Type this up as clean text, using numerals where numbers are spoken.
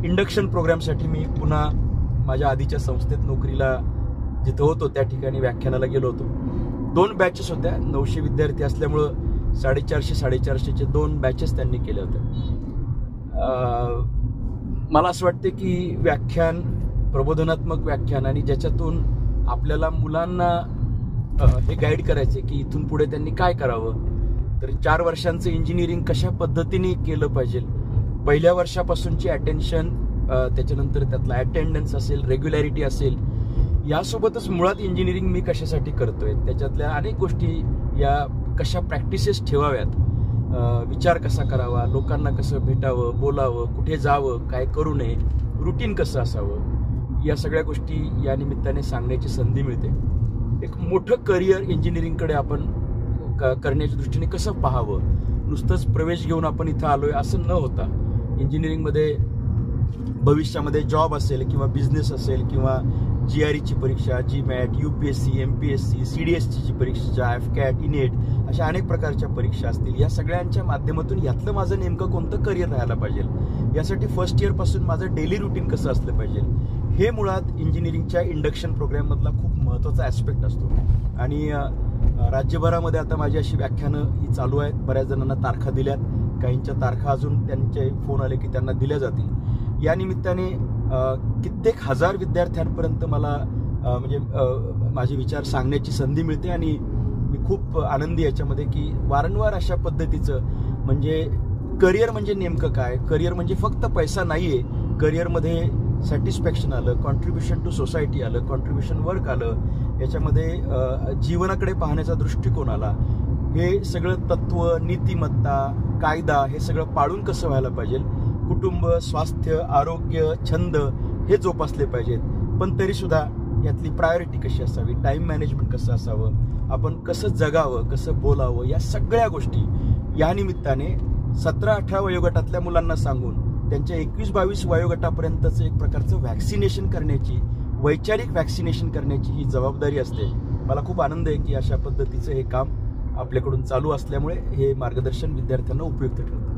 Induction प्रोग्रामसाठी मी पुन्हा माझ्या आधीच्या संस्थेत नोकरीला जिथं होतो त्या ठिकाणी व्याख्यानाला गेलो होतो. 2 बॅचेस होत्या. 900 विद्यार्थी असल्यामुळं 450-450चे 2 बॅचेस त्यांनी केले होते. मला असं वाटते की व्याख्यान, प्रबोधनात्मक व्याख्यान आणि ज्याच्यातून आपल्याला मुलांना हे गाईड करायचे की इथून पुढे त्यांनी काय करावं. तर 4 वर्षांचं इंजिनिअरिंग कशा पद्धतीने केलं पाहिजे, पहिल्या वर्षापासूनची अटेन्शन, त्याच्यानंतर त्यातला अटेंडन्स असेल, रेग्युलॅरिटी असेल, यासोबतच मुळात इंजिनिअरिंग मी कशासाठी करतोय, त्याच्यातल्या अनेक गोष्टी या कशा प्रॅक्टिसेस ठेवाव्यात, विचार कसा करावा, लोकांना कसं भेटावं, बोलावं, कुठे जावं, काय करू नये, रुटीन कसं असावं, या सगळ्या गोष्टी या निमित्ताने सांगण्याची संधी मिळते. एक मोठं करिअर इंजिनिअरिंगकडे आपण करण्याच्या दृष्टीने कसं पाहावं, नुसतंच प्रवेश घेऊन आपण इथं आलोय असं न होता इंजिनिअरिंगमध्ये भविष्यामध्ये जॉब असेल किंवा बिझनेस असेल किंवा GREची परीक्षा, GMAT, UPSC, MPSC, CDSCची परीक्षा, FCAT, INET अशा अनेक प्रकारच्या परीक्षा असतील. या सगळ्यांच्या माध्यमातून यातलं माझं नेमकं कोणतं करिअर राहायला पाहिजे, यासाठी फर्स्ट इयरपासून माझं डेली रुटीन कसं असलं पाहिजे, हे मुळात इंजिनिअरिंगच्या इंडक्शन प्रोग्राममधला खूप महत्त्वाचा ॲस्पेक्ट असतो. आणि राज्यभरामध्ये आता माझी अशी व्याख्यानं ही चालू आहेत. बऱ्याच जणांना तारखा दिल्यात, काहींच्या तारखा अजून त्यांचे फोन आले की त्यांना दिल्या जातील. या निमित्ताने कित्येक हजार विद्यार्थ्यांपर्यंत मला म्हणजे माझे विचार सांगण्याची संधी मिळते आणि मी खूप आनंदी याच्यामध्ये की वारंवार अशा पद्धतीचं, म्हणजे करिअर म्हणजे नेमकं काय, करिअर म्हणजे फक्त पैसा नाही आहे, करिअरमध्ये सॅटिस्फॅक्शन आलं, कॉन्ट्रीब्युशन टू सोसायटी आलं, कॉन्ट्रीब्युशन वर्क आलं, याच्यामध्ये जीवनाकडे पाहण्याचा दृष्टिकोन आला, हे सगळं तत्व, नीतिमत्ता, कायदा हे सगळं पाळून कसं व्हायला पाहिजे, कुटुंब, स्वास्थ्य, आरोग्य, छंद हे जोपासले पाहिजेत. पण तरीसुद्धा यातली प्रायोरिटी कशी असावी, टाईम मॅनेजमेंट कसं असावं, आपण कसं जगावं, कसं बोलावं, या सगळ्या गोष्टी या निमित्ताने 17-18 वयोगटातल्या मुलांना सांगून त्यांच्या 21-22 वयोगटापर्यंतचं एक प्रकारचं व्हॅक्सिनेशन करण्याची, वैचारिक व्हॅक्सिनेशन करण्याची ही जबाबदारी असते. मला खूप आनंद आहे की अशा पद्धतीचं हे काम आपल्याकडून चालू असल्यामुळे हे मार्गदर्शन विद्यार्थ्यांना उपयुक्त ठरतं.